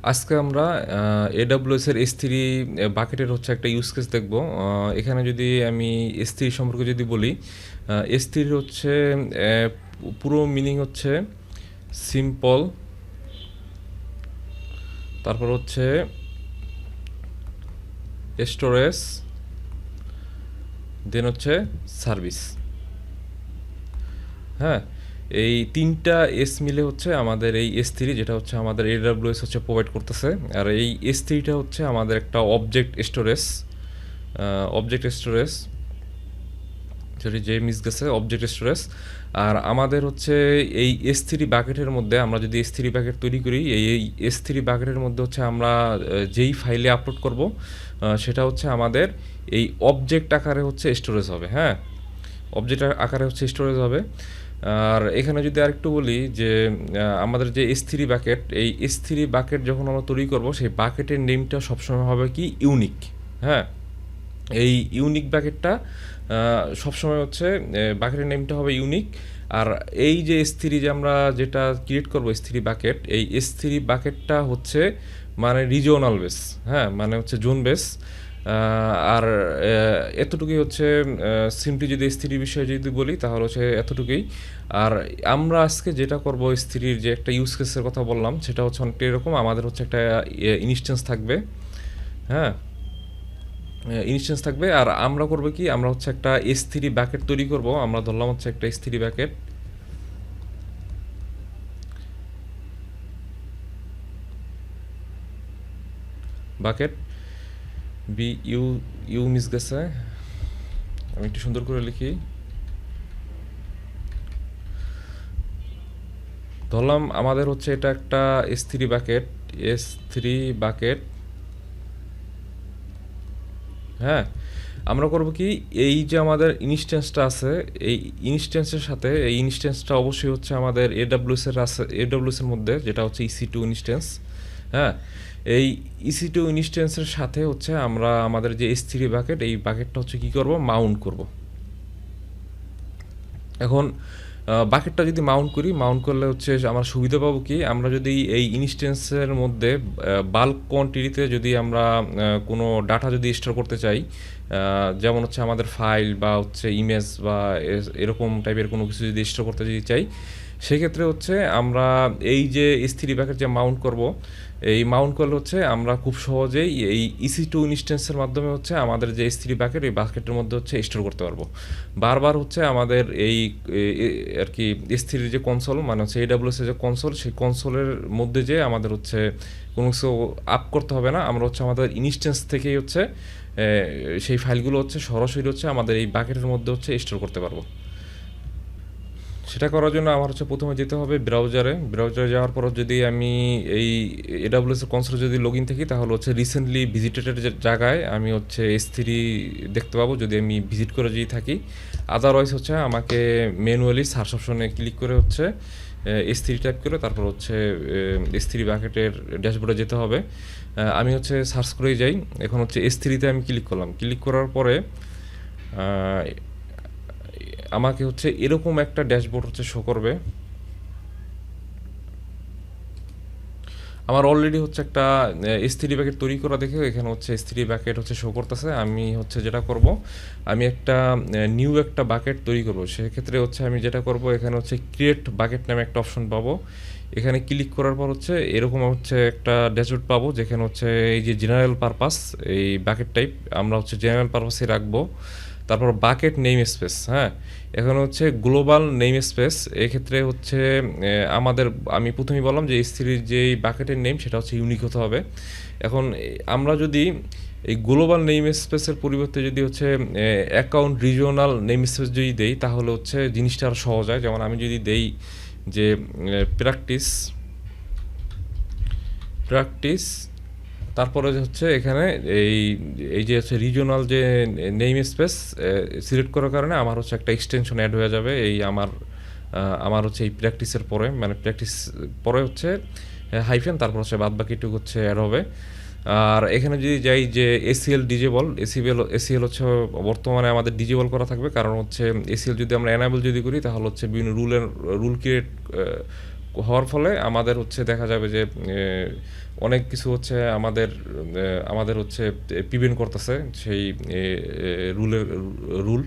আজকে আমরা AWS এর S3 বাকেটের হচ্ছে একটা ইউজ কেস দেখব। এখানে যদি আমি S3 সম্পর্কে যদি বলি, S3 হচ্ছে পুরো মিনিং হচ্ছে সিম্পল, তারপর হচ্ছে স্টোরেজ, দেন হচ্ছে সার্ভিস। হ্যাঁ, এই তিনটা এস মিলে হচ্ছে আমাদের এই S3, যেটা হচ্ছে আমাদের AWS হচ্ছে প্রোভাইড করতেছে। আর এই S3টা হচ্ছে আমাদের একটা অবজেক্ট স্টোরেজ, সরি যে মিস গেছে, অবজেক্ট স্টোরেজ। আর আমাদের হচ্ছে এই S3 বাকেটের মধ্যে আমরা যদি S3 বাকেট তৈরি করি, এই S3 বাকেটের মধ্যে হচ্ছে আমরা যেই ফাইলে আপলোড করব সেটা হচ্ছে আমাদের এই অবজেক্ট আকারে হচ্ছে স্টোরেজ হবে। হ্যাঁ, অবজেক্ট আকারে হচ্ছে স্টোরেজ হবে। আর এখানে যদি আরেকটু বলি যে আমাদের যে S3 বাকেট, এই S3 বাকেট যখন আমরা তৈরি করব, সেই বাকেটের নেমটা সবসময় হবে কি ইউনিক। হ্যাঁ, এই ইউনিক বাকেটটা সবসময় হচ্ছে বাকেটের নেমটা হবে ইউনিক। আর এই যে S3 যে আমরা যেটা ক্রিয়েট করবো S3 বাকেট, এই S3 বাকেটটা হচ্ছে মানে রিজিওনাল বেস। হ্যাঁ, মানে হচ্ছে জোন বেস। আর এতটুকুই হচ্ছে সিম্পলি যদি S3 বিষয়ে যদি বলি তাহলে হচ্ছে এতটুকুই। আর আমরা আজকে যেটা করবো S3-র যে একটা ইউজ কেসের কথা বললাম, সেটা হচ্ছে অনেকটা এরকম। আমাদের হচ্ছে একটা ইনস্ট্যান্স থাকবে। হ্যাঁ, ইনস্ট্যান্স থাকবে। আর আমরা করবো কি, আমরা হচ্ছে একটা S3 ব্যাকেট তৈরি করব। আমরা ধরলাম হচ্ছে একটা S3 bucket, bucket B U U miss গেছে, আমি একটু সুন্দর করে লিখি। ধরলাম আমাদের হচ্ছে এটা একটা S3 বাকেট। হ্যাঁ, আমরা করব কি, এই যে আমাদের ইনস্ট্যান্সটা আছে, এই ইনস্ট্যান্সের সাথে এই ইনস্ট্যান্সটা অবশ্যই হচ্ছে আমাদের AWS এর মধ্যে, যেটা হচ্ছে EC2 ইনস্ট্যান্স। হ্যাঁ, এই EC2 ইনস্ট্যান্সের সাথে হচ্ছে আমরা আমাদের যে S3 বাকেট, এই বাকেটটা হচ্ছে কি করব, মাউন্ট করব। এখন বাকেটটা যদি মাউন্ট করলে হচ্ছে আমরা সুবিধা পাবো কি, আমরা যদি এই ইনস্ট্যান্সের মধ্যে বাল্ক কোয়ান্টিটিতে যদি আমরা কোনো ডাটা যদি স্টোর করতে চাই, যেমন হচ্ছে আমাদের ফাইল বা হচ্ছে ইমেজ বা এরকম টাইপের কোনো কিছু যদি স্টোর করতে যদি চাই, সেক্ষেত্রে হচ্ছে আমরা এই যে S3 প্যাকেট যে মাউন্ট করব, এই মাউন্ট করলে হচ্ছে আমরা খুব সহজেই এই EC2 ইনস্ট্যান্সের মাধ্যমে হচ্ছে আমাদের যে S3 প্যাকেট, এই বাকেটের মধ্যে হচ্ছে স্টোর করতে পারবো। বারবার হচ্ছে আমাদের এই আর কি S3 যে কনসোল, মানে হচ্ছে AWS এর যে কনসোল, সেই কনসোলের মধ্যে যে আমাদের হচ্ছে কোনো কিছু আপ করতে হবে না। আমরা হচ্ছে আমাদের ইনস্ট্যান্স থেকেই হচ্ছে সেই ফাইলগুলো হচ্ছে সরাসরি হচ্ছে আমাদের এই বাকেটের মধ্যে হচ্ছে স্টোর করতে পারবো। সেটা করার জন্য আমার হচ্ছে প্রথমে যেতে হবে ব্রাউজারে যাওয়ার পর যদি আমি এই AWS এর কনসোলে যদি লগ ইন থাকি, তাহলে হচ্ছে রিসেন্টলি ভিজিটেডের জায়গায় আমি হচ্ছে S3 দেখতে পাবো, যদি আমি ভিজিট করে যদি থাকি। আদারওয়াইজ হচ্ছে আমাকে ম্যানুয়ালি সার্চ অপশনে ক্লিক করে হচ্ছে S3 টাইপ করে তারপর হচ্ছে S3 বাকেটের ড্যাশবোর্ডে যেতে হবে। আমি হচ্ছে সার্চ করেই যাই। এখন হচ্ছে S3-তে আমি ক্লিক করলাম। ক্লিক করার পরে আমাকে হচ্ছে এরকম একটা ড্যাশবোর্ড হচ্ছে শো করবে। আমার অলরেডি হচ্ছে একটা S3 প্যাকেট তৈরি করা দেখে এখানে হচ্ছে S3 প্যাকেট হচ্ছে শো করতেছে। আমি হচ্ছে যেটা করব, আমি একটা নিউ একটা বাকেট তৈরি করব। সেক্ষেত্রে হচ্ছে আমি যেটা করব, এখানে হচ্ছে ক্রিয়েট বাকেট নামে একটা অপশন পাবো। এখানে ক্লিক করার পর হচ্ছে এরকম হচ্ছে একটা ড্যাশবোর্ড পাবো, যেখানে হচ্ছে এই যে জেনারেল পারপাস, এই বাকেট টাইপ আমরা হচ্ছে জেনারেল পারপাসে রাখবো। তারপর বাকেট নেম স্পেস। হ্যাঁ, এখন হচ্ছে গ্লোবাল নেম স্পেস। এক্ষেত্রে হচ্ছে আমাদের, আমি প্রথমেই বললাম যে S3-র যে বাকেটের নেম সেটা হচ্ছে ইউনিক হতে হবে। এখন আমরা যদি এই গ্লোবাল নেম স্পেসের পরিবর্তে যদি হচ্ছে অ্যাকাউন্ট রিজিওনাল নেম স্পেস যদি দেই, তাহলে হচ্ছে জিনিসটা আরও সহজ হয়। যেমন আমি যদি দেই যে প্র্যাকটিস, তারপরে হচ্ছে এখানে এই এই যে হচ্ছে রিজিওনাল যে নেম স্পেস সিলেক্ট করার কারণে আমার হচ্ছে একটা এক্সটেনশন অ্যাড হয়ে যাবে। এই আমার হচ্ছে এই প্র্যাকটিসের পরে, মানে প্র্যাকটিস পরে হচ্ছে হাইফেন, তারপর হচ্ছে বাদ বাকিটুকু হচ্ছে অ্যাড হবে। আর এখানে যদি যাই যে এসিএল হচ্ছে বর্তমানে আমাদের ডিজেবল করা থাকবে, কারণ হচ্ছে এসিএল যদি আমরা এনাবেল যদি করি, তাহলে হচ্ছে বিভিন্ন রুল হওয়ার ফলে আমাদের হচ্ছে দেখা যাবে যে অনেক কিছু হচ্ছে আমাদের হচ্ছে প্রিভেন্ট করতেছে সেই রুল।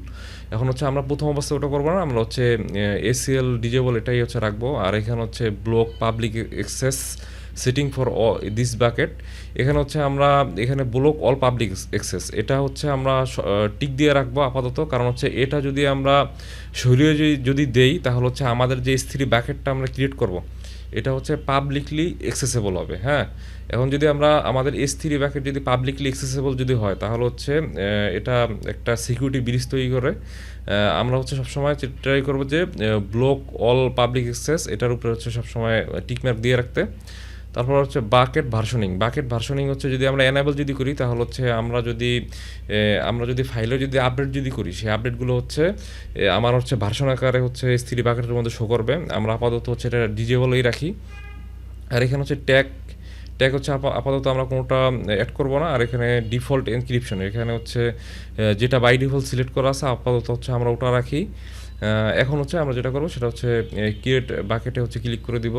এখন হচ্ছে আমরা প্রথম অবস্থায় ওটা করবো না, আমরা হচ্ছে ACL ডিজেবল এটাই হচ্ছে রাখবো। আর এখানে হচ্ছে block public access setting for this bucket, এখানে হচ্ছে আমরা এখানে ব্লক অল পাবলিক অ্যাক্সেস এটা হচ্ছে আমরা টিক দিয়ে রাখবো আপাতত। কারণ হচ্ছে এটা যদি আমরা সরিয়ে যদি দেই তাহলে হচ্ছে আমাদের যে S3 বাকেটটা আমরা ক্রিয়েট করব এটা হচ্ছে পাবলিকলি অ্যাক্সেসেবল হবে। হ্যাঁ, এখন যদি আমরা আমাদের S3 বাকেট যদি পাবলিকলি অ্যাক্সেসেবল যদি হয় তাহলে হচ্ছে এটা একটা সিকিউরিটি ব্রিজ তৈরি করে। আমরা হচ্ছে সবসময় ট্রাই করবো যে ব্লক অল পাবলিক অ্যাক্সেস এটার উপরে হচ্ছে সবসময় টিকমার্ক দিয়ে রাখতে। তারপর হচ্ছে বাকেট ভার্সনিং হচ্ছে যদি আমরা এনাবেল যদি করি তাহলে হচ্ছে আমরা যদি ফাইলে যদি আপডেট যদি করি সেই আপডেটগুলো হচ্ছে আমার হচ্ছে ভার্সন আকারে হচ্ছে S3 বাকেটের মধ্যে শো করবে। আমরা আপাতত হচ্ছে এটা ডিজেবলই রাখি। আর এখানে হচ্ছে ট্যাগ হচ্ছে আপাতত আমরা কোনোটা অ্যাড করবো না। আর এখানে ডিফল্ট এনক্রিপশন এখানে হচ্ছে যেটা বাই ডিফল্ট সিলেক্ট করা আছে আপাতত হচ্ছে আমরা ওটা রাখি। এখন হচ্ছে আমরা যেটা করবো সেটা হচ্ছে ক্রিয়েট বাকেটে হচ্ছে ক্লিক করে দিব।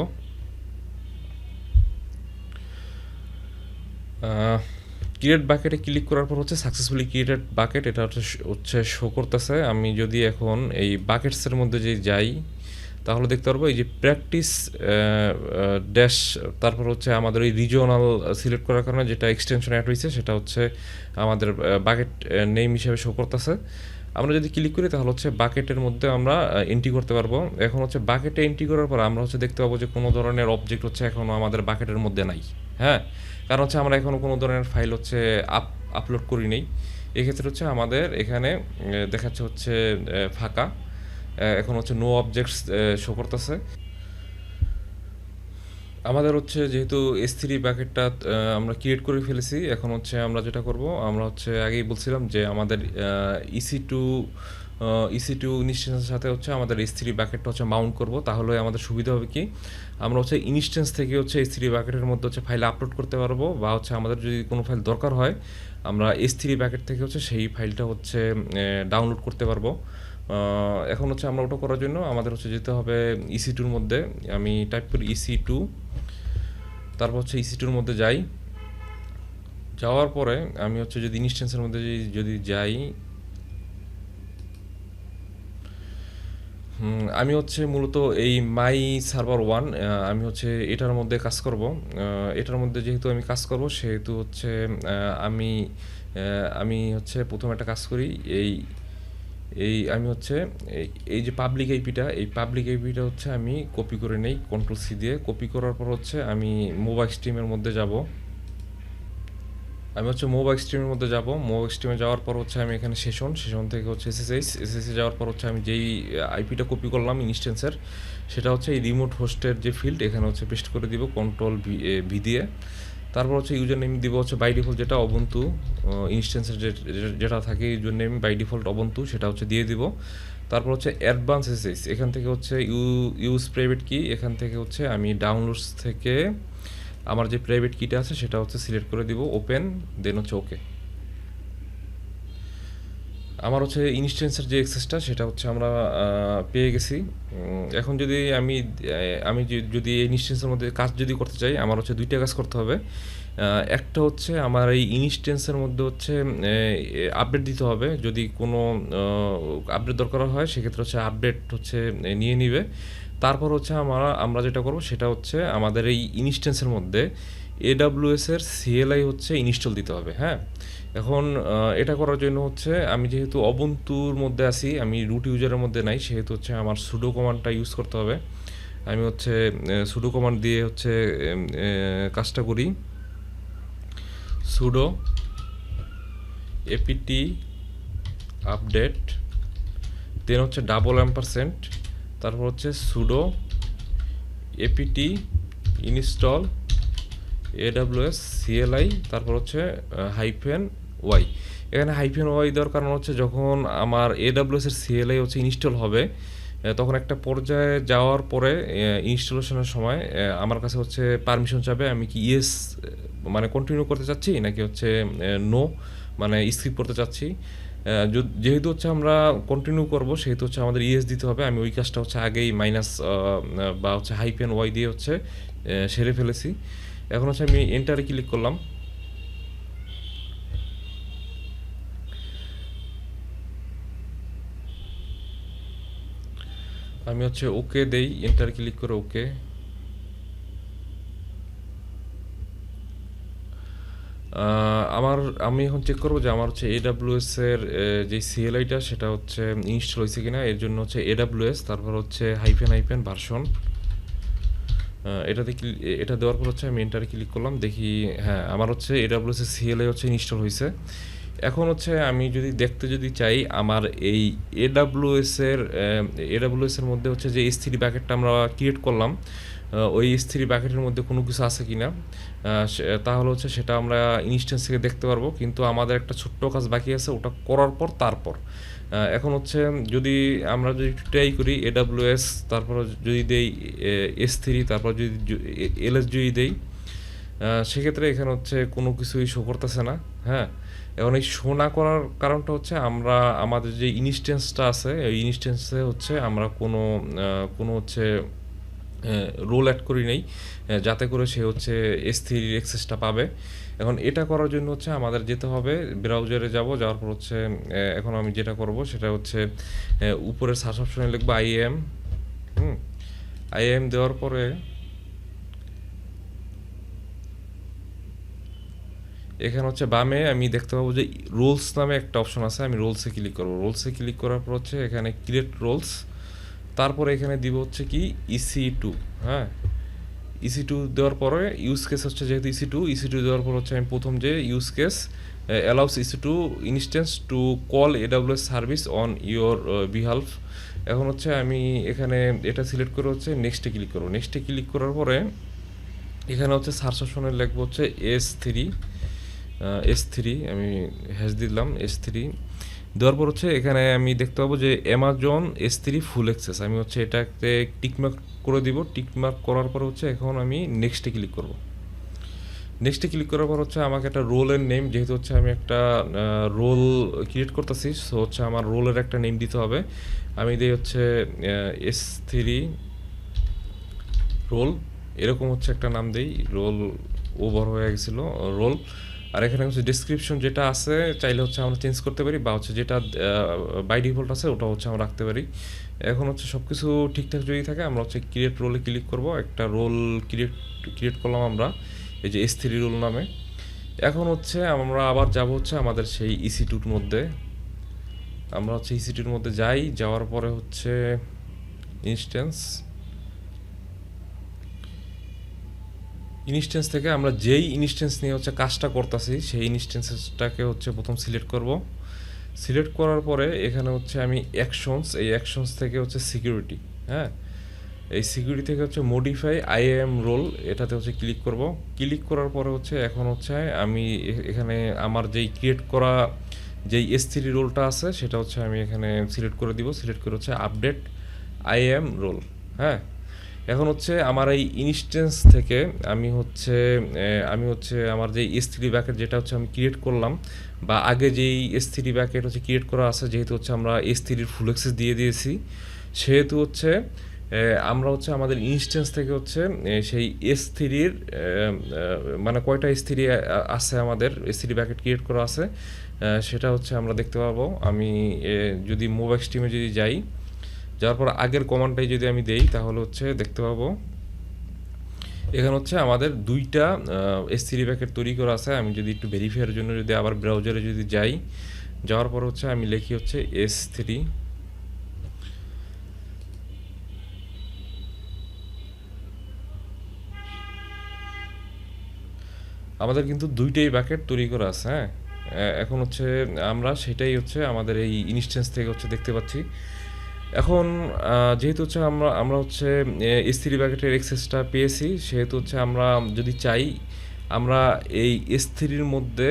ক্রিয়েট বাকেটে ক্লিক করার পর হচ্ছে সাকসেসফুলি ক্রিয়েটেড বাকেট এটা হচ্ছে শো করতেছে। আমি যদি এখন এই বাকেটসের মধ্যে যে যাই তাহলে দেখতে পারবো এই যে প্র্যাকটিস ড্যাশ, তারপর হচ্ছে আমাদের ওই রিজিওনাল সিলেক্ট করার কারণে যেটা এক্সটেনশন অ্যাড হয়েছে সেটা হচ্ছে আমাদের বাকেট নেম হিসেবে শো করতেছে। আমরা যদি ক্লিক করি তাহলে হচ্ছে বাকেটের মধ্যে আমরা এন্ট্রি করতে পারবো। এখন হচ্ছে বাকেটে এন্ট্রি করার পর আমরা হচ্ছে দেখতে পাবো যে কোনো ধরনের অবজেক্ট হচ্ছে এখনও আমাদের বাকেটের মধ্যে নাই। হ্যাঁ, কারণ হচ্ছে আমরা এখনও কোনো ধরনের ফাইল হচ্ছে আপলোড করি নেই। এক্ষেত্রে হচ্ছে আমাদের এখানে দেখাচ্ছে হচ্ছে ফাঁকা, এখন হচ্ছে নো অবজেক্টস শো করতেছে। আমাদের হচ্ছে যেহেতু S3 বাকেটটা আমরা ক্রিয়েট করে ফেলেছি, এখন হচ্ছে আমরা যেটা করব আমরা হচ্ছে আগেই বলছিলাম যে আমাদের EC2 ইনস্ট্যান্সের সাথে হচ্ছে আমাদের S3 বাকেটটা হচ্ছে মাউন্ট করব। তাহলে আমাদের সুবিধা হবে কি আমরা হচ্ছে ইনস্ট্যান্স থেকে হচ্ছে S3 বাকেটের মধ্যে হচ্ছে ফাইল আপলোড করতে পারবো, বা হচ্ছে আমাদের যদি কোনো ফাইল দরকার হয় আমরা S3 বাকেট থেকে হচ্ছে সেই ফাইলটা হচ্ছে ডাউনলোড করতে পারবো। এখন হচ্ছে আমরা ওটা করার জন্য আমাদের হচ্ছে যেতে হবে EC2-র মধ্যে। আমি টাইপ করি EC2, তারপর হচ্ছে EC2-র মধ্যে যাওয়ার পরে আমি হচ্ছে যদি ইনস্ট্যান্সের মধ্যে যদি যাই, আমি হচ্ছে মূলত এই মাই সার্ভার 1 আমি হচ্ছে এটার মধ্যে কাজ করব। এটার মধ্যে যেহেতু আমি কাজ করব সেহেতু হচ্ছে আমি হচ্ছে প্রথমে একটা কাজ করি। আমি হচ্ছে এই যে পাবলিক আইপিটা হচ্ছে আমি কপি করে নেই Ctrl+C দিয়ে। কপি করার পর হচ্ছে আমি মোবা এক্সট্রিমের মধ্যে যাব। মোবা এক্সট্রিমে যাওয়ার পর হচ্ছে আমি এখানে সেশন থেকে হচ্ছে SSH যাওয়ার পর হচ্ছে আমি যেই আইপিটা কপি করলাম ইনস্ট্যান্সের সেটা হচ্ছে এই রিমোট হোস্টের যে ফিল্ড এখানে হচ্ছে পেস্ট করে দিব Ctrl+V দিয়ে। তারপর হচ্ছে ইউজার নেম দিব হচ্ছে বাই ডিফল্ট যেটা অবন্তু ইনস্ট্যান্সের যেটা থাকে ইউজার নেম বাই ডিফল্ট অবন্তু সেটা হচ্ছে দিয়ে দিব। তারপর হচ্ছে অ্যাডভান্স SSH এখান থেকে হচ্ছে ইউজ প্রাইভেট কি, এখান থেকে হচ্ছে আমি ডাউনলোডস থেকে আমার যে প্রাইভেট কিটা আছে সেটা হচ্ছে সিলেক্ট করে দিব, ওপেন, দেন হচ্ছে ওকে। আমার হচ্ছে ইনস্ট্যান্সের যে অ্যাক্সেসটা সেটা হচ্ছে আমরা পেয়ে গেছি। এখন যদি আমি যদি এই ইনস্ট্যান্সের মধ্যে কাজ যদি করতে চাই আমার হচ্ছে দুইটা কাজ করতে হবে। একটা হচ্ছে আমার এই ইনস্ট্যান্সের মধ্যে হচ্ছে আপডেট দিতে হবে, যদি কোনো আপডেট দরকার হয় সেক্ষেত্রে হচ্ছে আপডেট হচ্ছে নিয়ে নিবে। তারপর হচ্ছে আমরা যেটা করব সেটা হচ্ছে আমাদের এই ইনস্ট্যান্সের মধ্যে AWS এর CLI হচ্ছে ইনস্টল দিতে হবে। হ্যাঁ, এখন এটা করার জন্য হচ্ছে আমি যেহেতু অবন্তুর মধ্যে আছি, আমি রুট ইউজারের মধ্যে নাই, সেহেতু হচ্ছে আমার সুডো কমান্ডটা ইউজ করতে হবে। আমি হচ্ছে সুডো কমান্ড দিয়ে হচ্ছে কাজটা করি। সুডো apt আপডেট, দেন হচ্ছে $, তারপর হচ্ছে pseudo apt install AWS CLI, তারপর হচ্ছে -y। এখানে -y দেওয়ার কারণ হচ্ছে যখন আমার AWS এর CLI হচ্ছে ইনস্টল হবে তখন একটা পর্যায়ে যাওয়ার পরে ইনস্টলেশনের সময় আমার কাছে হচ্ছে পারমিশন চাবে আমি কি ইয়েস মানে কন্টিনিউ করতে চাচ্ছি নাকি হচ্ছে নো মানে স্কিপ করতে চাচ্ছি। যেহেতু হচ্ছে আমরা কন্টিনিউ করব, সেহেতু হচ্ছে আমাদের ইএস দিতে হবে। আমি ওই কাজটা হচ্ছে আগেই মাইনাস বা হচ্ছে হাইফেন ওয়াই দিয়ে হচ্ছে সেরে ফেলেছি। এখন হচ্ছে আমি এন্টারে ক্লিক করলাম। আমি হচ্ছে ওকে দেই, এন্টার ক্লিক করে ওকে। আমি এখন চেক করবো যে আমার হচ্ছে এডাব্লিউএস এর যে সিএলআইটা সেটা হচ্ছে ইনস্টল হয়েছে কিনা। এর জন্য হচ্ছে এডাব্লিউএস, তারপর হচ্ছে হাইফেন হাইফেন ভার্সন, এটা দেওয়ার পর হচ্ছে আমি এন্টারে ক্লিক করলাম। দেখি হ্যাঁ, আমার হচ্ছে এডাব্লিউএস এর সিএলআই হচ্ছে ইনস্টল হয়েছে। এখন হচ্ছে আমি যদি দেখতে যদি চাই আমার এই এডাব্লিউএস এর মধ্যে হচ্ছে যে S3 প্যাকেটটা আমরা ক্রিয়েট করলাম, ওই S3 প্যাকেটের মধ্যে কোনো কিছু আছে কিনা, তাহলে হচ্ছে সেটা আমরা ইনস্ট্যান্স থেকে দেখতে পারবো। কিন্তু আমাদের একটা ছোট্ট কাজ বাকি আছে, ওটা করার পর তারপর এখন হচ্ছে যদি আমরা যদি ট্রাই করি AWS, তারপর যদি দেই S3, তারপর যদি LS যদি দেই, সেক্ষেত্রে এখানে হচ্ছে কোনো কিছুই শো করতেছে না। হ্যাঁ, এখন এই শো না করার কারণটা হচ্ছে আমরা আমাদের যে ইনস্ট্যান্সটা আছে, এই ইনস্ট্যান্সে হচ্ছে আমরা কোনো হচ্ছে রোল অ্যাড করি নেই, যাতে করে সে হচ্ছে S3 অ্যাক্সেসটা পাবে। এখন এটা করার জন্য হচ্ছে আমাদের যেতে হবে, ব্রাউজারে যাওয়ার পর হচ্ছে এখন আমি যেটা করব সেটা হচ্ছে উপরের সার্চ অপশনে লিখবো IAM। IAM দেওয়ার পরে এখানে হচ্ছে বামে আমি দেখতে পাবো যে রোলস নামে একটা অপশন আছে। আমি রোলসে ক্লিক করবো। রোলসে ক্লিক করার পর হচ্ছে এখানে ক্রিয়েট রোলস, তারপরে এখানে দিব হচ্ছে কি EC2। হ্যাঁ, EC2 দেওয়ার পরে ইউজ কেস হচ্ছে যেহেতু EC2 দেওয়ার পর হচ্ছে আমি প্রথম যে use case allows EC2 instance to call AWS service on your বিহালফ। এখন হচ্ছে আমি এখানে এটা সিলেক্ট করে হচ্ছে নেক্সটে ক্লিক করবো। নেক্সটে ক্লিক করার পরে এখানে হচ্ছে সার্চ অপশনে লিখবো হচ্ছে S3 আমি হ্যাশ দিলাম S3 দেওয়ার পর হচ্ছে এখানে আমি দেখতে পাবো যে অ্যামাজন S3 ফুল অ্যাক্সেস। আমি হচ্ছে এটাতে টিকমার্ক করে দিব। টিকমার্ক করার পর হচ্ছে এখন আমি নেক্সটে ক্লিক করব। নেক্সটে ক্লিক করার পর হচ্ছে আমাকে একটা রোলের নেম, যেহেতু হচ্ছে আমি একটা রোল ক্রিয়েট করতেছি, সো হচ্ছে আমার রোলের একটা নেম দিতে হবে। আমি দিই হচ্ছে S3 রোল, এরকম হচ্ছে একটা নাম দেই। রোল ওভার হয়ে গেছিলো রোল। আর এখানে হচ্ছে ডেসক্রিপশন যেটা আছে চাইলে হচ্ছে আমরা চেঞ্জ করতে পারি, বা হচ্ছে যেটা বাই ডিফল্ট আছে ওটা হচ্ছে আমরা রাখতে পারি। এখন হচ্ছে সব কিছু ঠিকঠাক যদি থাকে আমরা হচ্ছে ক্রিয়েট রোলে ক্লিক করব। একটা রোল ক্রিয়েট করলাম আমরা এই যে S3 রোল নামে। এখন হচ্ছে আমরা আবার যাব হচ্ছে আমাদের সেই EC2-র মধ্যে। আমরা হচ্ছে EC2-র মধ্যে যাওয়ার পরে হচ্ছে ইনস্ট্যান্স থেকে আমরা যেই ইনস্ট্যান্স নিয়ে হচ্ছে কাজটা করতেছি সেই ইনস্ট্যান্সটাকে হচ্ছে প্রথম সিলেক্ট করব। সিলেক্ট করার পরে এখানে হচ্ছে আমি এই অ্যাকশনস থেকে হচ্ছে সিকিউরিটি, হ্যাঁ, এই সিকিউরিটি থেকে হচ্ছে মডিফাই IAM রোল, এটাতে হচ্ছে ক্লিক করব। ক্লিক করার পরে হচ্ছে এখন হচ্ছে আমি এখানে আমার যেই ক্রিয়েট করা যেই S3 রোলটা আছে সেটা হচ্ছে আমি এখানে সিলেক্ট করে দিব। সিলেক্ট করে হচ্ছে আপডেট IAM রোল। হ্যাঁ, এখন হচ্ছে আমার এই ইনস্ট্যান্স থেকে আমি হচ্ছে আমার যে S3 ব্যাকেট যেটা হচ্ছে আমি ক্রিয়েট করলাম, বা আগে যেই S3 ব্যাকেট হচ্ছে ক্রিয়েট করা আছে, যেহেতু হচ্ছে আমরা S3-র ফুল অ্যাক্সেস দিয়ে দিয়েছি, সেহেতু হচ্ছে আমরা হচ্ছে আমাদের ইনস্ট্যান্স থেকে হচ্ছে সেই S3-র মানে কয়টা S3 আছে, আমাদের S3 ব্যাকেট ক্রিয়েট করা আছে, সেটা হচ্ছে আমরা দেখতে পাবো। আমি যদি মোবাইল টিমে যদি যাওয়ার পর আগের কমান্ডটাই যদি আমি দেই তাহলে হচ্ছে দেখতে পাবো এখানে হচ্ছে আমাদের দুইটা S3 প্যাকেট তৈরি করা আছে। আমি যদি একটু ভেরিফাইয়ের জন্য যদি আবার ব্রাউজারে যদি যাওয়ার পর হচ্ছে আমি লিখি হচ্ছে S3, আমাদের কিন্তু দুইটাই ব্যাকেট তৈরি করা আছে। হ্যাঁ, এখন হচ্ছে আমরা সেটাই হচ্ছে আমাদের এই ইনস্ট্যান্স থেকে হচ্ছে দেখতে পাচ্ছি। এখন যেহেতু হচ্ছে আমরা হচ্ছে S3 প্যাকেটের অ্যাক্সেসটা পেয়েছি, সেহেতু হচ্ছে আমরা যদি চাই আমরা এই S3-র মধ্যে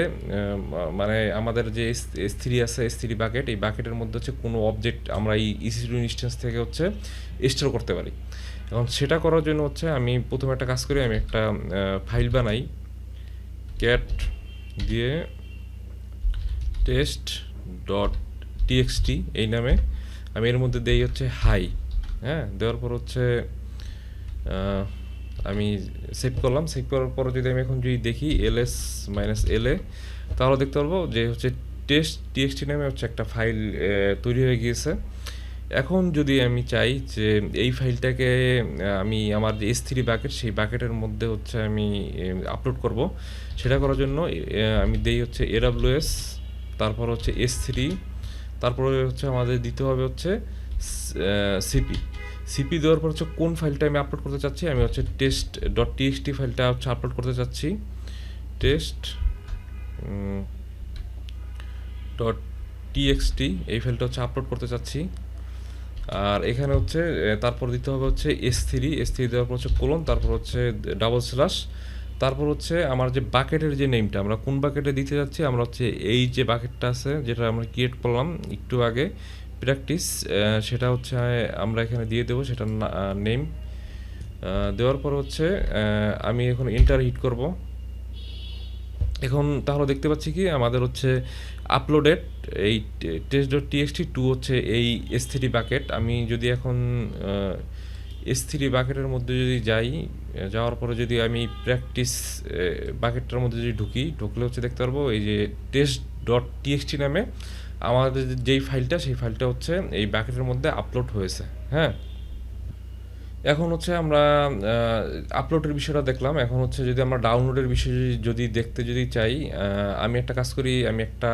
মানে আমাদের যে S3 আছে, S3 প্যাকেট, এই প্যাকেটের মধ্যে হচ্ছে কোনো অবজেক্ট আমরা এই EC2 ইনস্ট্যান্স থেকে হচ্ছে স্টোর করতে পারি। এখন সেটা করার জন্য হচ্ছে আমি প্রথমে একটা কাজ করি, আমি একটা ফাইল বানাই ক্যাট দিয়ে টেস্ট ডট টিএক্সটি এই নামে আমি এর মধ্যে দেই হচ্ছে হাই। হ্যাঁ, দেওয়ার পর হচ্ছে আমি সেভ করলাম। সেভ করার পর যদি আমি এখন যদি দেখি ls -la, তাহলে দেখতে পারবো যে হচ্ছে টেস্ট টিএক্সটি নামে হচ্ছে একটা ফাইল তৈরি হয়ে গিয়েছে। এখন যদি আমি চাই যে এই ফাইলটাকে আমি আমার যে S3 বাকেট, সেই বাকেটের মধ্যে হচ্ছে আমি আপলোড করব, সেটা করার জন্য আমি দেই হচ্ছে AWS, তারপর হচ্ছে S3, তারপরে হচ্ছে আমাদের দিতে হবে হচ্ছে সিপি। সিপি দেওয়ার পর হচ্ছে কোন ফাইলটা আমি আপলোড করতে চাচ্ছি, আমি হচ্ছে টেস্ট ডট টিএক্সটি ফাইলটা হচ্ছে আপলোড করতে চাচ্ছি, টেস্ট ডট টিএক্সটি এই ফাইলটা হচ্ছে আপলোড করতে চাচ্ছি। আর এখানে হচ্ছে তারপর দিতে হবে হচ্ছে S3 দেওয়ার পর হচ্ছে কোলন, তারপর হচ্ছে ডাবল স্ল্যাশ, তারপর হচ্ছে আমার যে বাকেটের যে নেমটা আমরা কোন বাকেটে দিতে যাচ্ছি, আমরা হচ্ছে এই যে বাকেটটা আছে যেটা আমরা ক্রিয়েট করলাম একটু আগে প্র্যাকটিস, সেটা হচ্ছে আমরা এখানে দিয়ে দেবো সেটার নেম। দেওয়ার পর হচ্ছে আমি এখন এন্টার হিট করব। এখন তাহলে দেখতে পাচ্ছি কি আমাদের হচ্ছে আপলোডেড এই test.txt টু হচ্ছে এই S3 বাকেট। আমি যদি এখন S3 বাকেটের মধ্যে যদি যাই, যাওয়ার পরে যদি আমি প্র্যাকটিস বাকেটটার মধ্যে যদি ঢুকলে হচ্ছে দেখতে পারবো এই যে test.txt নামে আমাদের যেই ফাইলটা, সেই ফাইলটা হচ্ছে এই বাকেটের মধ্যে আপলোড হয়েছে। হ্যাঁ, এখন হচ্ছে আমরা আপলোডের বিষয়টা দেখলাম। এখন হচ্ছে যদি আমরা ডাউনলোডের বিষয় যদি দেখতে যদি চাই, আমি একটা কাজ করি, আমি একটা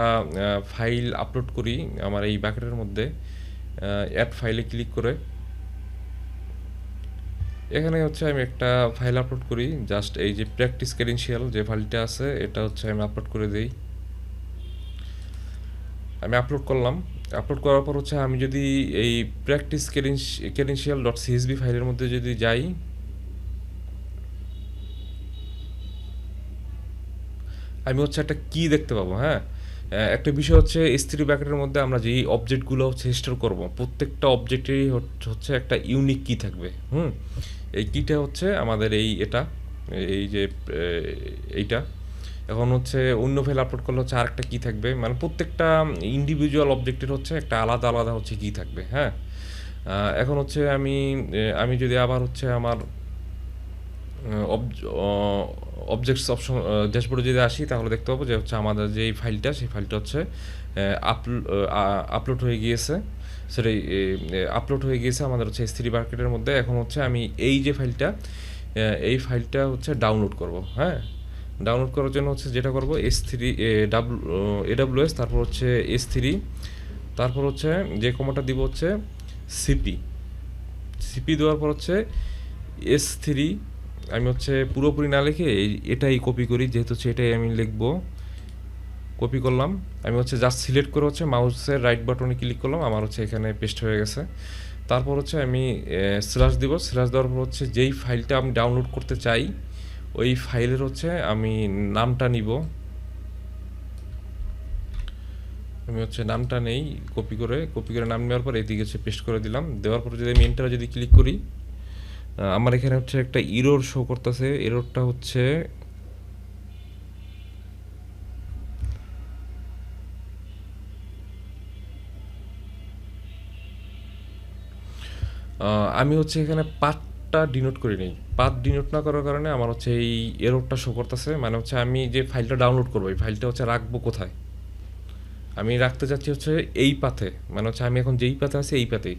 ফাইল আপলোড করি আমার এই বাকেটের মধ্যে। অ্যাড ফাইলে ক্লিক করে এখানে হচ্ছে আমি একটা ফাইল আপলোড করি, জাস্ট এই যে প্র্যাকটিস ক্রেডেনশিয়াল যে ফাইলটা আছে এটা হচ্ছে আমি আপলোড করে দিই। আমি আপলোড করলাম। আপলোড করার পর হচ্ছে আমি যদি এই প্র্যাকটিস ক্রেডেনশিয়াল ডট সিএসভি ফাইলের মধ্যে যদি যাই, আমি হচ্ছে একটা কি দেখতে পাবো। হ্যাঁ, একটা বিষয় হচ্ছে S3 ব্যাকেটের মধ্যে আমরা যেই অবজেক্টগুলো হচ্ছে স্টোর করব, প্রত্যেকটা অবজেক্টেরই হচ্ছে একটা ইউনিক কি থাকবে। এই কিটা হচ্ছে আমাদের এটা এই যে এইটা। এখন হচ্ছে অন্য ফাইল আপলোড করলে হচ্ছে আরেকটা কি থাকবে, মানে প্রত্যেকটা ইন্ডিভিজুয়াল অবজেক্টের হচ্ছে একটা আলাদা আলাদা হচ্ছে কি থাকবে। হ্যাঁ, এখন হচ্ছে আমি যদি আবার হচ্ছে আমার অবজেক্টস অপশন ড্যাশবোর্ডে যদি আসি, তাহলে দেখতে পাবো যে হচ্ছে আমাদের যে ফাইলটা, সেই ফাইলটা হচ্ছে আপলোড হয়ে গিয়েছে। সেটাই আপলোড হয়ে গিয়েছে আমাদের হচ্ছে S3 বাকেটের মধ্যে। এখন হচ্ছে আমি এই যে ফাইলটা, এই ফাইলটা হচ্ছে ডাউনলোড করব। হ্যাঁ, ডাউনলোড করার জন্য হচ্ছে যেটা করব S3 AWS, তারপর হচ্ছে S3, তারপর হচ্ছে যে কমান্ডটা দিব হচ্ছে সিপি দেওয়ার পর হচ্ছে S3। আমি হচ্ছে পুরোপুরি না লিখে এটাই কপি করি, যেহেতু হচ্ছে এটাই আমি লিখবো। কপি করলাম, আমি হচ্ছে জাস্ট সিলেক্ট করে হচ্ছে মাউসের রাইট বাটনে ক্লিক করলাম, আমার হচ্ছে এখানে পেস্ট হয়ে গেছে। তারপর হচ্ছে আমি স্ল্যাশ দিব। স্ল্যাশ দেওয়ার পর হচ্ছে যেই ফাইলটা আমি ডাউনলোড করতে চাই, ওই ফাইলের হচ্ছে আমি নামটা নিব। আমি হচ্ছে নামটা নেই, কপি করে নাম নেওয়ার পর এদিকে হচ্ছে পেস্ট করে দিলাম। দেওয়ার পর যদি আমি এন্টারে যদি ক্লিক করি, আমার এখানে হচ্ছে একটা এরর শো করতেছে। এররটা হচ্ছে আমি হচ্ছে এখানে পাথটা ডিনোট করি নেই। পাথ ডিনোট না করার কারণে আমার হচ্ছে এই এররটা শো করতেছে। মানে হচ্ছে আমি যে ফাইলটা ডাউনলোড করবো, এই ফাইলটা হচ্ছে রাখবো কোথায়, আমি রাখতে চাচ্ছি হচ্ছে এই পাথে, মানে হচ্ছে আমি এখন যেই পাথে আছি এই পাথেই।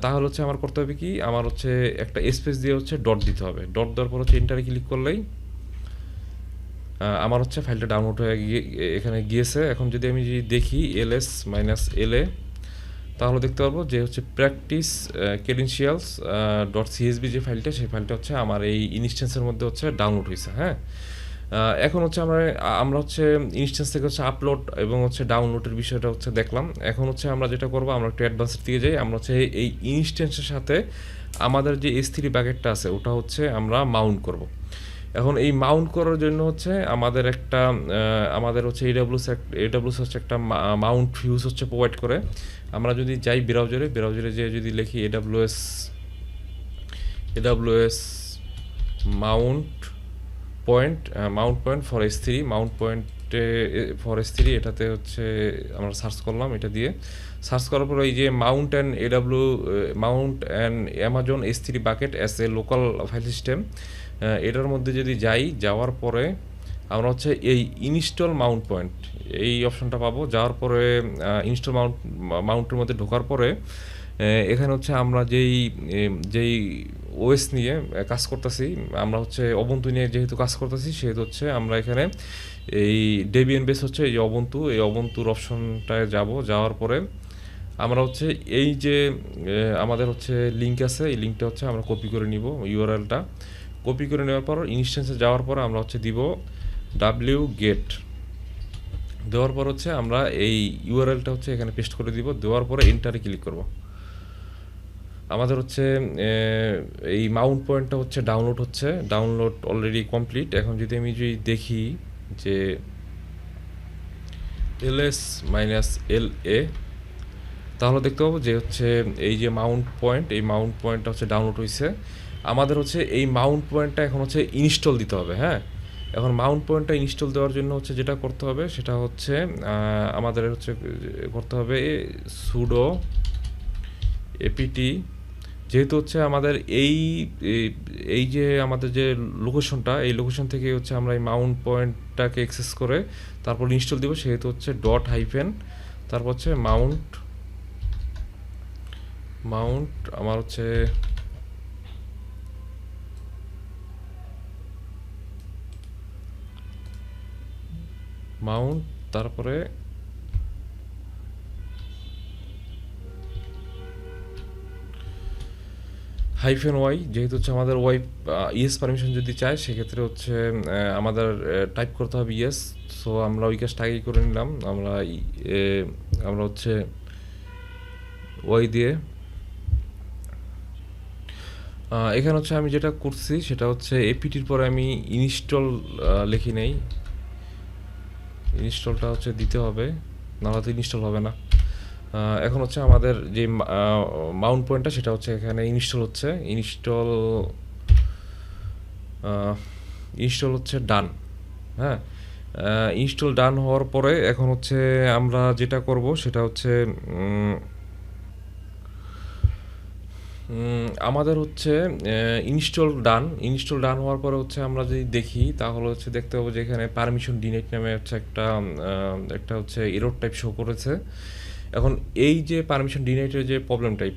তাহলে হচ্ছে আমার করতে হবে কি, আমার হচ্ছে একটা স্পেস দিয়ে হচ্ছে ডট দিতে হবে। ডট দেওয়ার পর হচ্ছে এন্টারে ক্লিক করলেই আমার হচ্ছে ফাইলটা ডাউনলোড হয়ে এখানে গিয়েছে। এখন যদি আমি যদি দেখি ls-la, তাহলে দেখতে পারবো যে হচ্ছে প্র্যাকটিস ক্রেডেনশিয়ালস ডট সিএসবি যে ফাইলটা, সেই ফাইলটা হচ্ছে আমার এই ইনস্ট্যান্সের মধ্যে হচ্ছে ডাউনলোড হয়েছে। হ্যাঁ, এখন হচ্ছে আমরা হচ্ছে ইনস্ট্যান্স থেকে হচ্ছে আপলোড এবং হচ্ছে ডাউনলোডের বিষয়টা হচ্ছে দেখলাম। এখন হচ্ছে আমরা যেটা করবো, আমরা একটু অ্যাডভান্সের দিকে যাই। আমরা হচ্ছে এই ইনস্ট্যান্সের সাথে আমাদের যে S3 বাকেটটা আছে ওটা হচ্ছে আমরা মাউন্ট করব। এখন এই মাউন্ট করার জন্য হচ্ছে আমাদের হচ্ছে AWS হচ্ছে একটা মাউন্ট ফিউজ হচ্ছে প্রোভাইড করে। আমরা যদি যাই ব্রাউজারে যেয়ে যদি লিখি AWS Mount Mount point for S three Mount পয়েন্টে ফর এস থ্রি এটাতে হচ্ছে আমরা সার্চ করলাম, এটা দিয়ে সার্চ করার পর এই যে Mount and AW Mount and Amazon S three bucket as a local file system, এটার মধ্যে যদি যাওয়ার পরে আমরা হচ্ছে এই ইনস্টল মাউন্ট পয়েন্ট এই অপশনটা পাবো। যাওয়ার পরে ইনস্টল মাউন্টের মধ্যে ঢোকার পরে এখানে হচ্ছে আমরা যেই ওএস নিয়ে কাজ করতেছি, আমরা হচ্ছে অবন্তু নিয়ে যেহেতু কাজ করতেছি সেহেতু হচ্ছে আমরা এখানে এই ডেবিয়ান বেস হচ্ছে এই অবন্তুর অপশনটায় যাওয়ার পরে আমরা হচ্ছে এই যে আমাদের হচ্ছে লিঙ্ক আছে, এই লিঙ্কটা হচ্ছে আমরা কপি করে নিব, ইউআরএলটা কপি করে নেওয়ার পর ইনস্ট্যান্সে যাওয়ার পর আমরা হচ্ছে দিব wget, দেওয়ার পর হচ্ছে আমরা এই ইউআরএলটা হচ্ছে এখানে পেস্ট করে দিব, দেওয়ার পরে এন্টারে ক্লিক করব। আমাদের হচ্ছে এই মাউন্ট পয়েন্টটা হচ্ছে ডাউনলোড অলরেডি কমপ্লিট। এখন যদি আমি দেখি যে ls-la, তাহলে দেখতে পাবো যে হচ্ছে এই যে এই মাউন্ট পয়েন্টটা হচ্ছে ডাউনলোড হয়েছে। আমাদের হচ্ছে এই মাউন্ট পয়েন্টটা এখন হচ্ছে ইনস্টল দিতে হবে। হ্যাঁ, এখন মাউন্ট পয়েন্টটা ইনস্টল দেওয়ার জন্য হচ্ছে যেটা করতে হবে সেটা হচ্ছে আমাদের হচ্ছে করতে হবে sudo apt, যেহেতু হচ্ছে আমাদের এই যে আমাদের যে লোকেশনটা, এই লোকেশন থেকে হচ্ছে আমরা এই মাউন্ট পয়েন্টটাকে অ্যাক্সেস করে তারপর ইনস্টল দিব, সেহেতু হচ্ছে ডট হাইফেন তারপর হচ্ছে মাউন্ট আমার হচ্ছে মাউন্ট তারপরে -y, যেহেতু হচ্ছে আমাদের ওয়াই ইএস পারমিশন যদি চায় সেক্ষেত্রে হচ্ছে আমাদের টাইপ করতে হবে ইএস। সো আমরা ওই কাজটা আগেই করে নিলাম, আমরা হচ্ছে ওয়াই দিয়ে এখানে হচ্ছে আমি যেটা করছি সেটা হচ্ছে এপিটির পরে আমি ইনস্টল লিখি নেই, ইনস্টলটা হচ্ছে দিতে হবে, নাহলে তো ইনস্টল হবে না। এখন হচ্ছে আমাদের যে মাউন্ট পয়েন্টটা সেটা হচ্ছে এখানে ইনস্টল হচ্ছে ডান। হ্যাঁ, ইনস্টল ডান হওয়ার পরে এখন হচ্ছে আমরা যেটা করব সেটা হচ্ছে আমাদের হচ্ছে ইনস্টল ডান হওয়ার পরে হচ্ছে আমরা যদি দেখি তাহলে হচ্ছে দেখতে পাবো যে এখানে পারমিশন ডিনাইড নামে হচ্ছে একটা হচ্ছে এরর টাইপ শো করেছে। এখন এই যে পারমিশন ডিনাইটের যে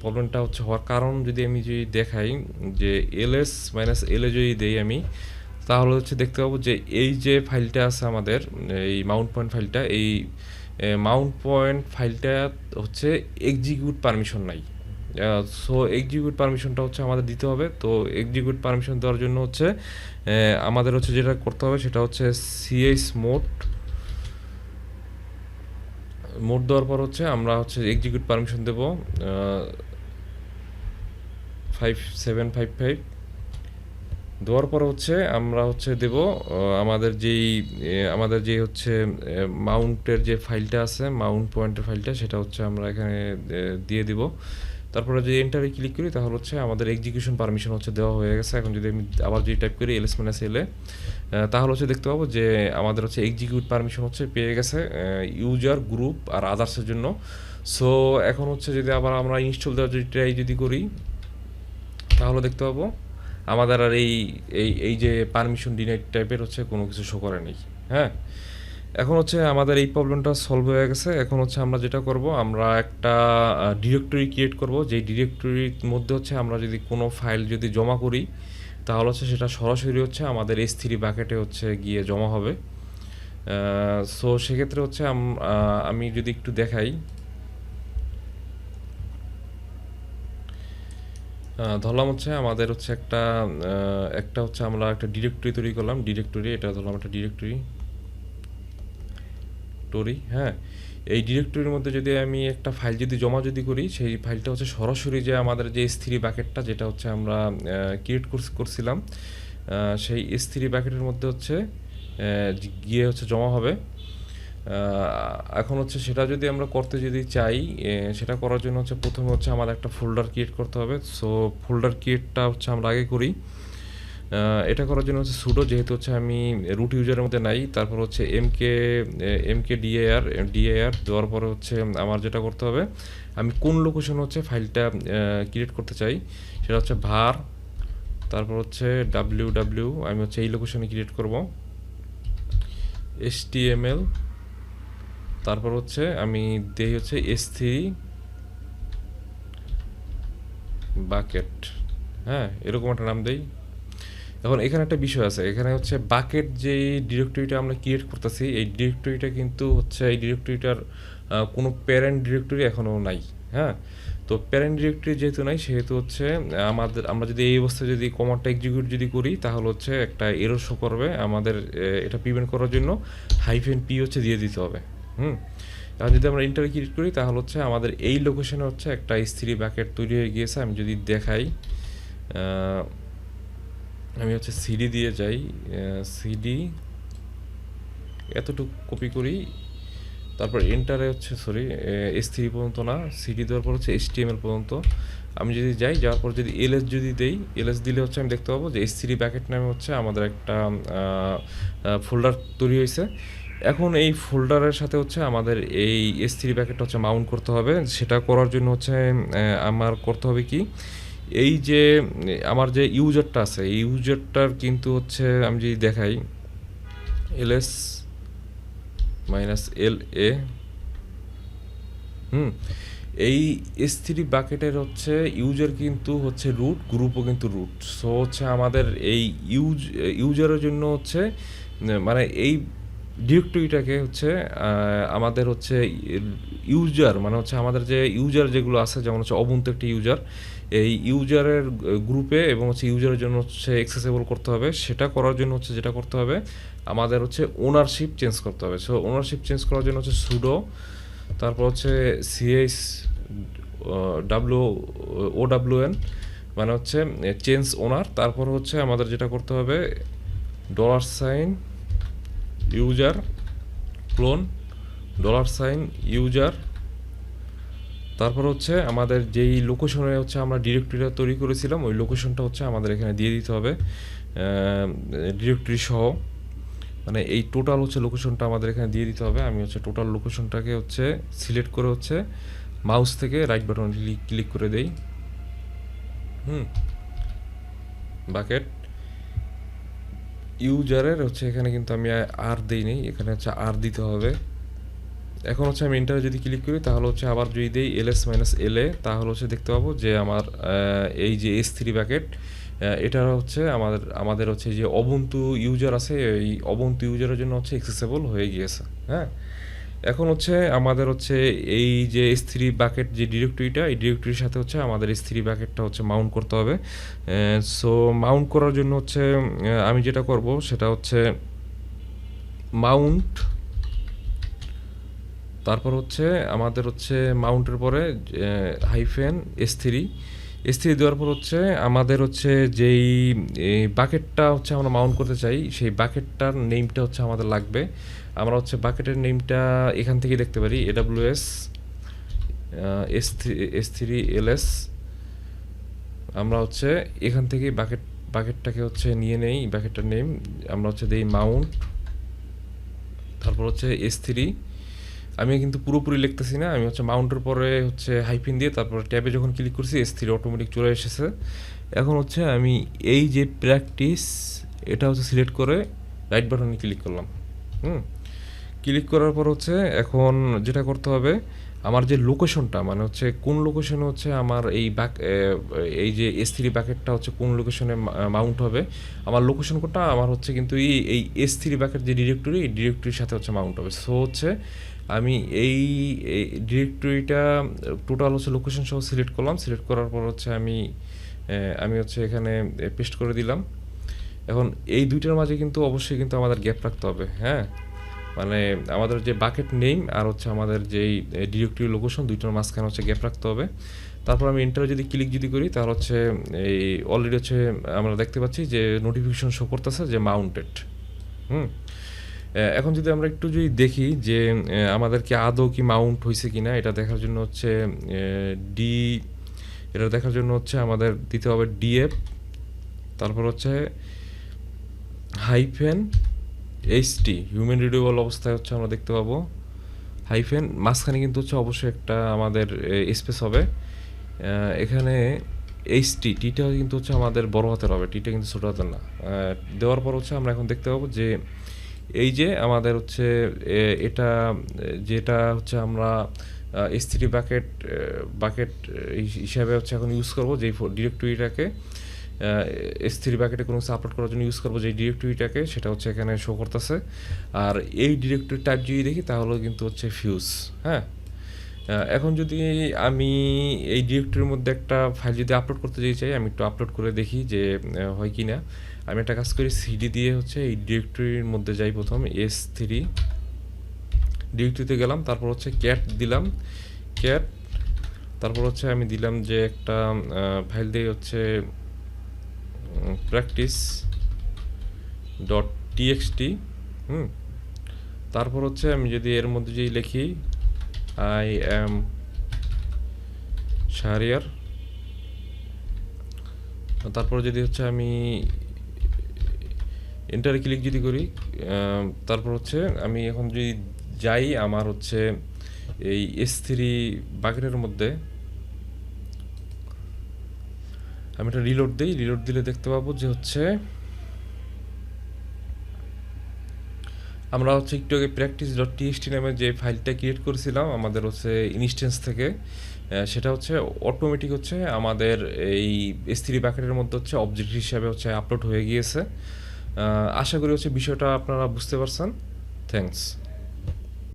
প্রবলেমটা হচ্ছে হওয়ার কারণ যদি আমি দেখাই যে ls-la যদি দেই আমি, তাহলে হচ্ছে দেখতে পাবো যে এই যে ফাইলটা আছে আমাদের এই মাউন্ট পয়েন্ট ফাইলটা, এই মাউন্ট পয়েন্ট ফাইলটা হচ্ছে এক্সিকিউট পারমিশন নাই। সো এক্সিকিউট পারমিশনটা হচ্ছে আমাদের দিতে হবে। তো এক্সিকিউট পারমিশন দেওয়ার জন্য হচ্ছে আমাদের হচ্ছে যেটা করতে হবে সেটা হচ্ছে chmod দেওয়ার পর হচ্ছে আমরা হচ্ছে এক্সিকিউট পারমিশন দেব 5755, দেওয়ার পর হচ্ছে আমরা হচ্ছে দেব আমাদের যে হচ্ছে মাউন্টের যে ফাইলটা আছে, মাউন্ট পয়েন্টের ফাইলটা, সেটা হচ্ছে আমরা এখানে দিয়ে দিব। তারপরে যদি এন্টারে ক্লিক করি তাহলে হচ্ছে আমাদের এক্সিকিউশন পারমিশন হচ্ছে দেওয়া হয়ে গেছে। এখন যদি আমি আবার যদি টাইপ করি ls-la, তাহলে হচ্ছে দেখতে পাবো যে আমাদের হচ্ছে এক্সিকিউট পারমিশন হচ্ছে পেয়ে গেছে ইউজার, গ্রুপ আর আদার্সের জন্য। সো এখন হচ্ছে যদি আবার আমরা ইনস্টল দেওয়ার যদি ট্রাই করি তাহলে দেখতে পাবো আমাদের আর এই যে পারমিশন ডিনাইড টাইপের হচ্ছে কোনো কিছু শো করে নেই। হ্যাঁ, এখন হচ্ছে আমাদের এই প্রবলেমটা সলভ হয়ে গেছে। এখন হচ্ছে আমরা যেটা করব, আমরা একটা ডিরেক্টরি ক্রিয়েট করব, যেই ডিরেক্টরির মধ্যে হচ্ছে আমরা যদি কোনো ফাইল যদি জমা করি তাহলে হচ্ছে সেটা সরাসরি হচ্ছে আমাদের S3 বাকেটে হচ্ছে গিয়ে জমা হবে। সো সেক্ষেত্রে হচ্ছে আমি যদি একটু দেখাই, ধরলাম হচ্ছে আমাদের হচ্ছে একটা হচ্ছে আমরা একটা ডিরেক্টরি তৈরি করলাম, এটা ধরলাম একটা ডিরেক্টরি। হ্যাঁ, এই ডিরেক্টরির মধ্যে যদি আমি একটা ফাইল জমা করি, সেই ফাইলটা হচ্ছে সরাসরি যে আমাদের যে S3 বাকেটটা যেটা হচ্ছে আমরা ক্রিয়েট করছিলাম, সেই S3 বাকেটের মধ্যে হচ্ছে গিয়ে হচ্ছে জমা হবে। এখন হচ্ছে সেটা যদি আমরা করতে চাই, সেটা করার জন্য হচ্ছে প্রথমে হচ্ছে আমাদের একটা ফোল্ডার ক্রিয়েট করতে হবে। সো ফোল্ডার ক্রিয়েটটা হচ্ছে আমরা আগে করি। এটা করার জন্য হচ্ছে সুডো, যেহেতু হচ্ছে আমি রুট ইউজারের মধ্যে নাই, তারপর হচ্ছে এমকে ডিএআর দেওয়ার পরে হচ্ছে আমার যেটা করতে হবে, আমি কোন লোকেশন হচ্ছে ফাইলটা ক্রিয়েট করতে চাই সেটা হচ্ছে var, তারপর হচ্ছে ww, আমি হচ্ছে এই লোকেশনে ক্রিয়েট করব html, তারপর হচ্ছে আমি দেই হচ্ছে s3 বাকেট, হ্যাঁ এরকম একটা নাম দেই। এখন এখানে একটা বিষয় আছে, এখানে হচ্ছে বাকেট যে ডিরেক্টরিটা আমরা ক্রিয়েট করতেছি, এই ডিরেক্টরিটা কিন্তু হচ্ছে এই ডিরেক্টরিটার কোনো প্যারেন্ট ডিরেক্টরি এখনও নাই। হ্যাঁ, তো প্যারেন্ট ডিরেক্টরি যেহেতু নাই, সেহেতু হচ্ছে আমরা যদি এই অবস্থায় যদি কমান্ডটা এক্সিকিউট যদি করি, তাহলে হচ্ছে একটা এরর শো করবে। আমাদের এটা প্রিভেন্ট করার জন্য -p হচ্ছে দিয়ে দিতে হবে। এখন যদি আমরা ইন্টার ক্রিয়েট করি, তাহলে হচ্ছে আমাদের এই লোকেশনে হচ্ছে একটা s3 বাকেট তৈরি হয়ে গিয়েছে। আমি যদি দেখাই, আমি হচ্ছে সিডি দিয়ে যাই, সিডি এতটুকু কপি করি, তারপর এন্টারে হচ্ছে s3 পর্যন্ত না, সিডি দেওয়ার পর হচ্ছে html পর্যন্ত আমি যদি যাই, যাওয়ার পর যদি ls যদি দেই, ls দিলে হচ্ছে আমি দেখতে পাবো যে s3 প্যাকেট নামে হচ্ছে আমাদের একটা ফোল্ডার তৈরি হয়েছে। এখন এই ফোল্ডারের সাথে হচ্ছে আমাদের এই s3 প্যাকেটটা হচ্ছে মাউন্ট করতে হবে। সেটা করার জন্য হচ্ছে আমার করতে হবে কি, এই যে আমার যে ইউজারটা আছে, এই ইউজারটার কিন্তু হচ্ছে আমি যদি দেখাই ls -la, এই s3 বাকেটের হচ্ছে ইউজার কিন্তু হচ্ছে রুট, গ্রুপও কিন্তু রুট। সো হচ্ছে আমাদের এই ইউজারের জন্য হচ্ছে মানে এই ডিরেক্টরিটাকে হচ্ছে আমাদের হচ্ছে ইউজার, মানে হচ্ছে আমাদের যে ইউজার যেগুলো আছে, যেমন হচ্ছে অবুন্টু একটা ইউজার, এই ইউজারের গ্রুপে এবং হচ্ছে ইউজারের জন্য হচ্ছে অ্যাক্সেসেবল করতে হবে। সেটা করার জন্য হচ্ছে যেটা করতে হবে, আমাদের হচ্ছে ওনারশিপ চেঞ্জ করতে হবে। সো ওনারশিপ চেঞ্জ করার জন্য হচ্ছে সুডো, তারপর হচ্ছে own, মানে হচ্ছে চেঞ্জ ওনার। তারপর হচ্ছে আমাদের যেটা করতে হবে $ইউজার ক্লোন $ইউজার, তারপর হচ্ছে আমাদের যেই লোকেশনে হচ্ছে আমরা ডিরেক্টরিটা তৈরি করেছিলাম, ওই লোকেশনটা হচ্ছে আমাদের এখানে দিয়ে দিতে হবে ডিরেক্টরি সহ। মানে এই টোটাল হচ্ছে লোকেশনটা আমাদের এখানে দিয়ে দিতে হবে। আমি হচ্ছে টোটাল লোকেশনটাকে হচ্ছে সিলেক্ট করে হচ্ছে মাউস থেকে রাইট বাটন ক্লিক করে দেই। বাকেট ইউজারের হচ্ছে এখানে কিন্তু আমি আর দেই নেই, এখানে হচ্ছে আর দিতে হবে। এখন হচ্ছে আমি এন্টারে যদি ক্লিক করি, তাহলে হচ্ছে আবার যদি দেই ls-la, তাহলে হচ্ছে দেখতে পাবো যে আমার এই যে s3 বাকেট, এটা হচ্ছে আমাদের হচ্ছে যে অবুন্টু ইউজার আছে, এই অবুন্টু ইউজারের জন্য হচ্ছে অ্যাক্সেসেবল হয়ে গিয়েছে। হ্যাঁ, এখন হচ্ছে আমাদের হচ্ছে এই যে s3 বাকেট যে ডিরেক্টরিটা, এই ডিরেক্টরির সাথে হচ্ছে আমাদের s3 বাকেটটা হচ্ছে মাউন্ট করতে হবে। সো মাউন্ট করার জন্য হচ্ছে আমি যেটা করব সেটা হচ্ছে মাউন্ট, তারপর হচ্ছে আমাদের হচ্ছে মাউন্টের পরে -s3 দেওয়ার পর হচ্ছে আমাদের হচ্ছে যেই বাকেটটা হচ্ছে আমরা মাউন্ট করতে চাই, সেই বাকেটটার নেমটা হচ্ছে আমাদের লাগবে। আমরা হচ্ছে বাকেটের নেমটা এখান থেকে দেখতে পারি, aws s3 ls। আমরা হচ্ছে এখান থেকে বাকেটটাকে হচ্ছে নিয়ে নেই, বাকেটটার নেম আমরা হচ্ছে দেই মাউন্ট, তারপর হচ্ছে s3। আমি কিন্তু পুরোপুরি লিখতেছি না, আমি হচ্ছে মাউন্টের পরে হচ্ছে হাইফিন দিয়ে তারপর ট্যাবে যখন ক্লিক করছি s3 অটোমেটিক চলে এসেছে। এখন হচ্ছে আমি এই যে প্র্যাকটিস, এটা হচ্ছে সিলেক্ট করে রাইট বাটনে ক্লিক করলাম। ক্লিক করার পর হচ্ছে এখন যেটা করতে হবে, আমার যে লোকেশনটা, মানে হচ্ছে কোন লোকেশনে হচ্ছে আমার এই যে s3 বাকেটটা হচ্ছে কোন লোকেশনে মাউন্ট হবে, আমার লোকেশন কোডটা আমার হচ্ছে কিন্তু এই s3 বাকেট যে ডিরেক্টরি, এই ডিরেক্টরির সাথে হচ্ছে মাউন্ট হবে। সো হচ্ছে আমি এই ডিরেক্টরিটা টোটাল হচ্ছে লোকেশন সহ সিলেক্ট করলাম। সিলেক্ট করার পর হচ্ছে আমি হচ্ছে এখানে পেস্ট করে দিলাম। এখন এই দুইটার মাঝে কিন্তু অবশ্যই কিন্তু আমাদের গ্যাপ রাখতে হবে। হ্যাঁ, মানে আমাদের যে বাকেট নেম আর হচ্ছে আমাদের যেই ডিরেক্টরি লোকেশন, দুইটার মাঝখানে হচ্ছে গ্যাপ রাখতে হবে। তারপর আমি এন্টারে যদি ক্লিক করি, তাহলে হচ্ছে এই অলরেডি হচ্ছে আমরা দেখতে পাচ্ছি যে নোটিফিকেশন শো করতেছে যে মাউন্টেড। এখন যদি আমরা একটু যদি দেখি যে আমাদেরকে আদৌ কি মাউন্ট হয়েছে কিনা, এটা দেখার জন্য হচ্ছে আমাদের দিতে হবে df তারপর হচ্ছে হাইফেন এইচটি হিউম্যান রিডেবল অবস্থায় হচ্ছে আমরা দেখতে পাবো হাইফেন মাঝখানে কিন্তু হচ্ছে অবশ্যই একটা আমাদের স্পেস হবে এখানে এইচটি টিটা কিন্তু হচ্ছে আমাদের বড় হাতের হবে টিটা কিন্তু ছোট হাতের না দেওয়ার পর হচ্ছে আমরা এখন দেখতে পাবো যে এই যে আমাদের হচ্ছে এটা যেটা হচ্ছে আমরা S3 বাকেট বাকেট হিসাবে হচ্ছে এখন ইউজ করবো যেই ডিরেক্টরিটাকে S3 বাকেটে কোনো কিছু আপলোড করার জন্য ইউজ করবো যেই ডিরেক্টরিটাকে সেটা হচ্ছে এখানে শো করতেছে আর এই ডিরেক্টরি টাইপ যদি দেখি তাহলে কিন্তু হচ্ছে ফিউজ হ্যাঁ এখন যদি আমি এই ডিরেক্টরির মধ্যে একটা ফাইল যদি আপলোড করতে চাই আমি একটু আপলোড করে দেখি যে হয় কি না আমি একটা কাজ করি সিডি দিয়ে হচ্ছে এই ডিরেক্টরির মধ্যে যাই প্রথম S3 ডিরেক্টরিতে গেলাম তারপর হচ্ছে ক্যাট দিলাম ক্যাট তারপর হচ্ছে আমি দিলাম যে একটা ফাইল দিয়ে হচ্ছে প্র্যাকটিস ডট টিএক্সটি তারপর হচ্ছে আমি যদি এর মধ্যে যেই লিখি আই অ্যাম শাহরিয়ার তারপর যদি হচ্ছে আমি এন্টারে ক্লিক যদি করি তারপর হচ্ছে আমি এখন যদি যাই আমার হচ্ছে এই S3 বাকেটের মধ্যে আমি একটা রিলোড দিই রিলোড দিলে দেখতে পাবো যে হচ্ছে আমরা হচ্ছে একটু আগে প্র্যাকটিস ডট টিএক্সটি নামে যে ফাইলটা ক্রিয়েট করেছিলাম আমাদের হচ্ছে ইনস্ট্যান্স থেকে সেটা হচ্ছে অটোমেটিক হচ্ছে আমাদের এই S3 বাকেটের মধ্যে হচ্ছে অবজেক্ট হিসাবে হচ্ছে আপলোড হয়ে গিয়েছে আশা করি হচ্ছে বিষয়টা আপনারা বুঝতে পারছেন থ্যাঙ্কস